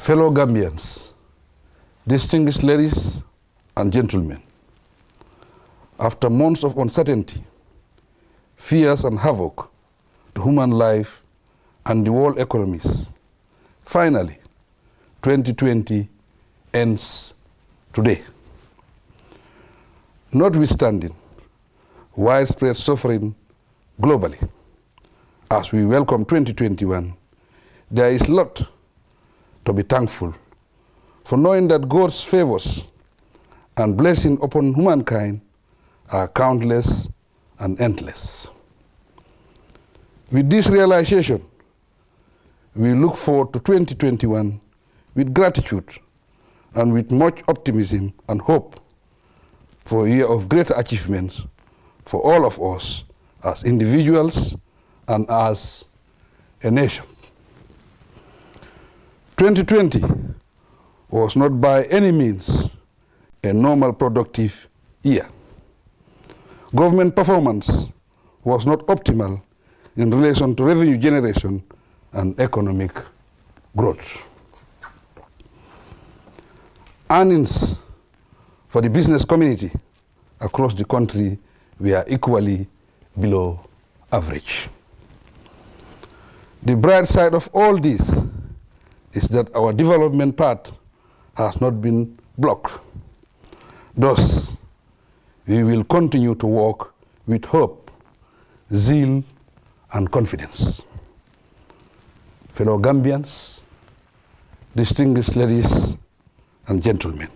Fellow Gambians, distinguished ladies and gentlemen, after months of uncertainty, fears and havoc to human life and the world economies, finally, 2020 ends today. Notwithstanding widespread suffering globally, as we welcome 2021, there is a lot to be thankful for, knowing that God's favors and blessing upon humankind are countless and endless. With this realization, we look forward to 2021 with gratitude and with much optimism and hope for a year of greater achievements for all of us as individuals and as a nation. 2020 was not by any means a normal productive year. Government performance was not optimal in relation to revenue generation and economic growth. Earnings for the business community across the country were equally below average. The bright side of all this is that our development path has not been blocked. Thus, we will continue to work with hope, zeal, and confidence. Fellow Gambians, distinguished ladies and gentlemen,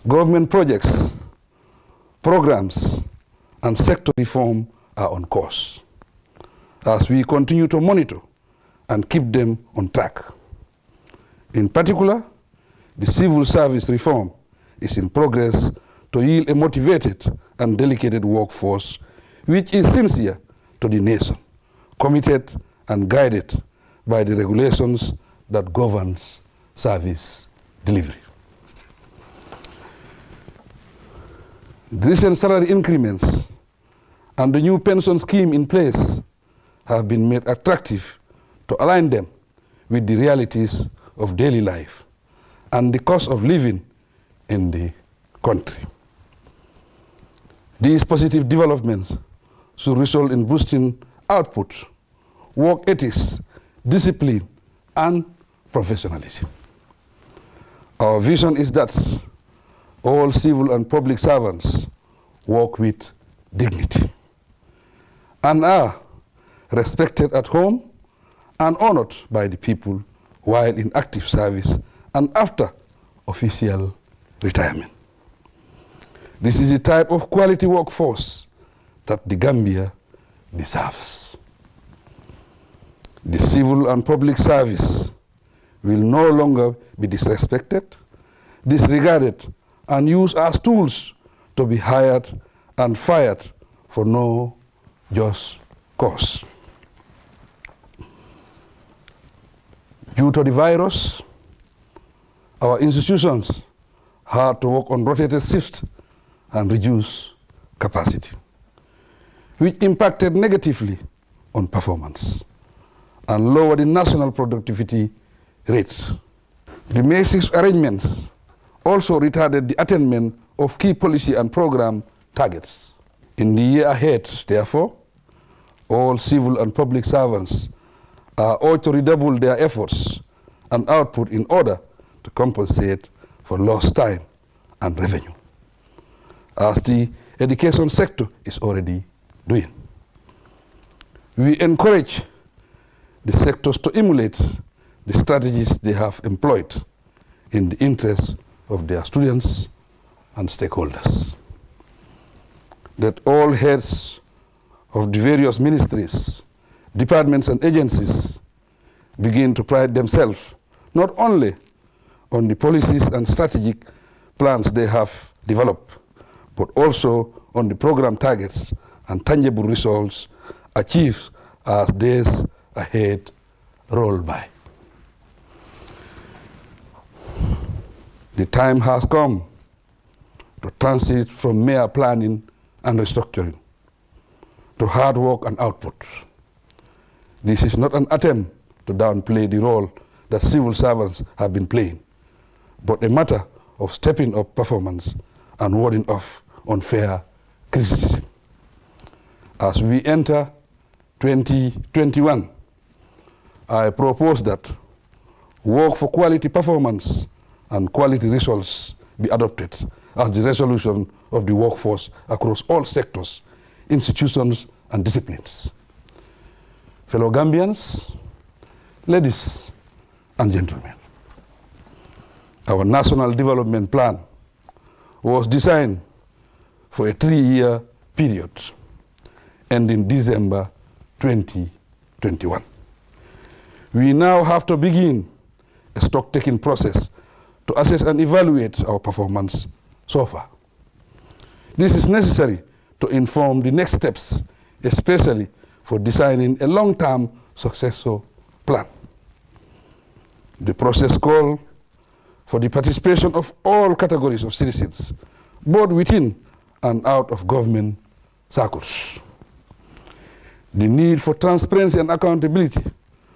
government projects, programs, and sector reform are on course as we continue to monitor and keep them on track. In particular, the civil service reform is in progress to yield a motivated and dedicated workforce which is sincere to the nation, committed and guided by the regulations that governs service delivery. The recent salary increments and the new pension scheme in place have been made attractive to align them with the realities of daily life and the cost of living in the country. These positive developments should result in boosting output, work ethics, discipline, and professionalism. Our vision is that all civil and public servants work with dignity and are respected at home and honored by the people while in active service and after official retirement. This is the type of quality workforce that the Gambia deserves. The civil and public service will no longer be disrespected, disregarded, and used as tools to be hired and fired for no just cause. Due to the virus, our institutions had to work on rotated shifts and reduce capacity, which impacted negatively on performance and lowered the national productivity rates. The May 6 arrangements also retarded the attainment of key policy and program targets. In the year ahead, therefore, all civil and public servants are ought to redouble their efforts and output in order to compensate for lost time and revenue, as the education sector is already doing. We encourage the sectors to emulate the strategies they have employed in the interest of their students and stakeholders. That all heads of the various ministries, departments, and agencies begin to pride themselves not only on the policies and strategic plans they have developed, but also on the program targets and tangible results achieved as days ahead roll by. The time has come to transit from mere planning and restructuring to hard work and output. This is not an attempt to downplay the role that civil servants have been playing, but a matter of stepping up performance and warding off unfair criticism. As we enter 2021, I propose that work for quality performance and quality results be adopted as the resolution of the workforce across all sectors, institutions, and disciplines. Fellow Gambians, ladies and gentlemen, our National Development Plan was designed for a 3-year period ending December 2021. We now have to begin a stock-taking process to assess and evaluate our performance so far. This is necessary to inform the next steps, especially for designing a long-term successor plan. The process calls for the participation of all categories of citizens, both within and out of government circles. The need for transparency and accountability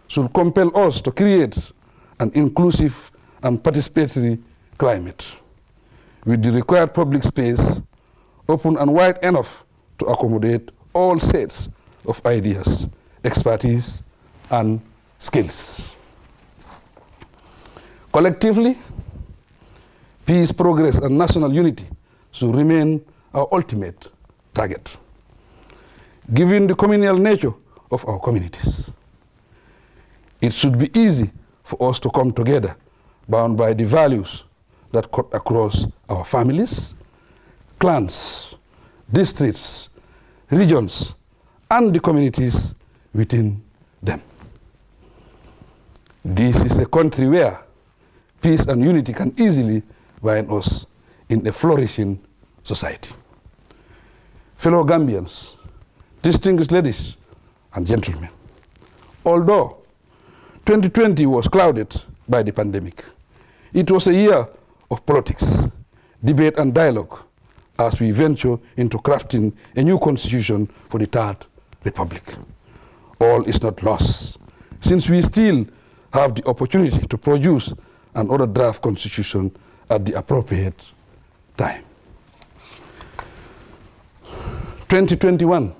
should compel us to create an inclusive and participatory climate with the required public space open and wide enough to accommodate all sets of ideas, expertise, and skills. Collectively, peace, progress, and national unity should remain our ultimate target. Given the communal nature of our communities, it should be easy for us to come together, bound by the values that cut across our families, clans, districts, regions, and the communities within them. This is a country where peace and unity can easily bind us in a flourishing society. Fellow Gambians, distinguished ladies and gentlemen, although 2020 was clouded by the pandemic, it was a year of politics, debate, and dialogue as we venture into crafting a new constitution for the Third Republic. All is not lost, since we still have the opportunity to produce another draft constitution at the appropriate time. 2021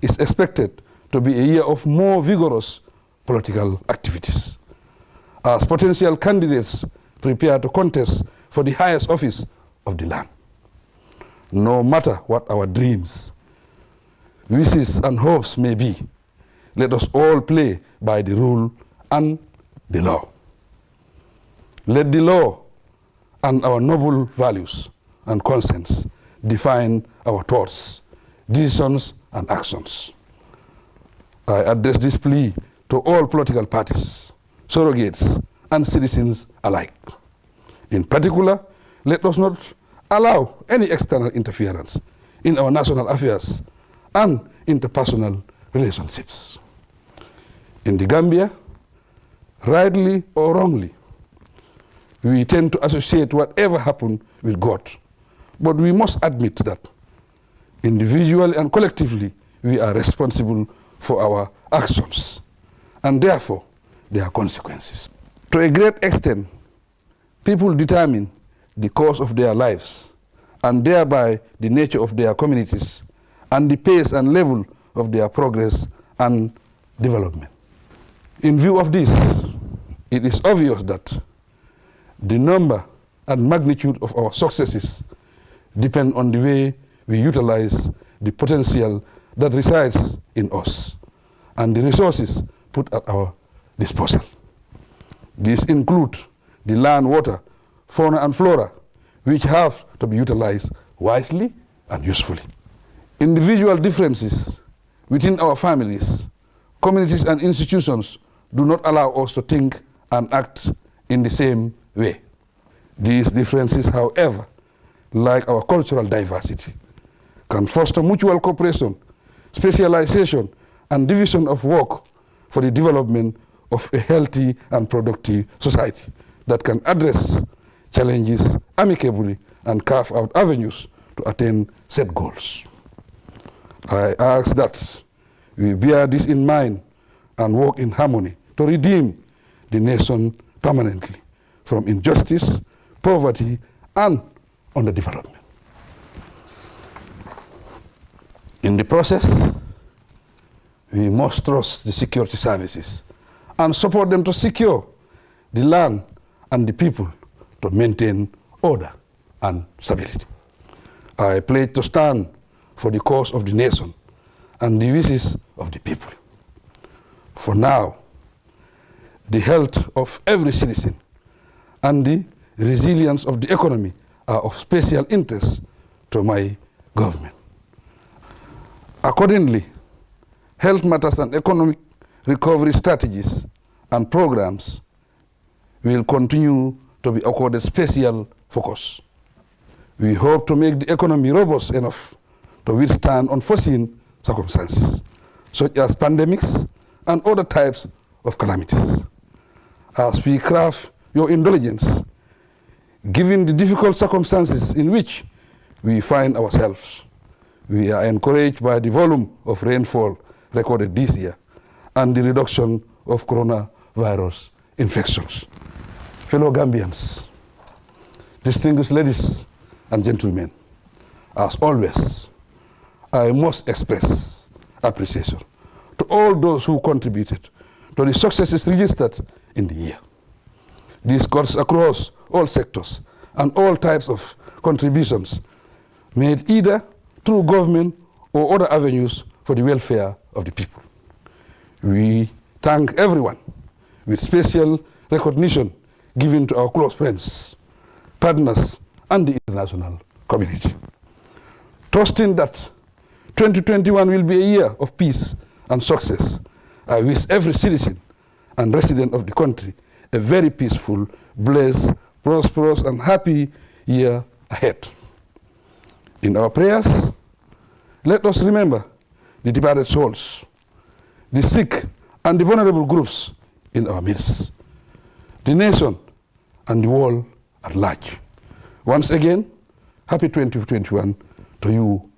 is expected to be a year of more vigorous political activities, as potential candidates prepare to contest for the highest office of the land. No matter what our dreams, wishes, and hopes may be, let us all play by the rule and the law. Let the law and our noble values and conscience define our thoughts, decisions, and actions. I address this plea to all political parties, surrogates, and citizens alike. In particular, let us not allow any external interference in our national affairs and interpersonal relationships. In the Gambia, rightly or wrongly, we tend to associate whatever happened with God. But we must admit that individually and collectively, we are responsible for our actions, and therefore their consequences. To a great extent, people determine the course of their lives, and thereby the nature of their communities, and the pace and level of their progress and development. In view of this, it is obvious that the number and magnitude of our successes depend on the way we utilize the potential that resides in us and the resources put at our disposal. These include the land, water, fauna, and flora, which have to be utilized wisely and usefully. Individual differences within our families, communities, and institutions do not allow us to think and act in the same way. These differences, however, like our cultural diversity, can foster mutual cooperation, specialization, and division of work for the development of a healthy and productive society that can address challenges amicably and carve out avenues to attain set goals. I ask that we bear this in mind and work in harmony to redeem the nation permanently from injustice, poverty, and underdevelopment. In the process, we must trust the security services and support them to secure the land and the people to maintain order and stability. I pledge to stand for the cause of the nation and the wishes of the people. For now, the health of every citizen and the resilience of the economy are of special interest to my government. Accordingly, health matters and economic recovery strategies and programs will continue to be accorded special focus. We hope to make the economy robust enough to withstand unforeseen circumstances, such as pandemics and other types of calamities. As we craft your indulgence, given the difficult circumstances in which we find ourselves, we are encouraged by the volume of rainfall recorded this year and the reduction of coronavirus infections. Fellow Gambians, distinguished ladies and gentlemen, as always, I must express appreciation to all those who contributed to the successes registered in the year. This cuts across all sectors and all types of contributions made either through government or other avenues for the welfare of the people. We thank everyone with special recognition given to our close friends, partners, and the international community. Trusting that 2021 will be a year of peace and success, I wish every citizen and resident of the country a very peaceful, blessed, prosperous, and happy year ahead. In our prayers, let us remember the departed souls, the sick and the vulnerable groups in our midst, the nation and the world at large. Once again, happy 2021 to you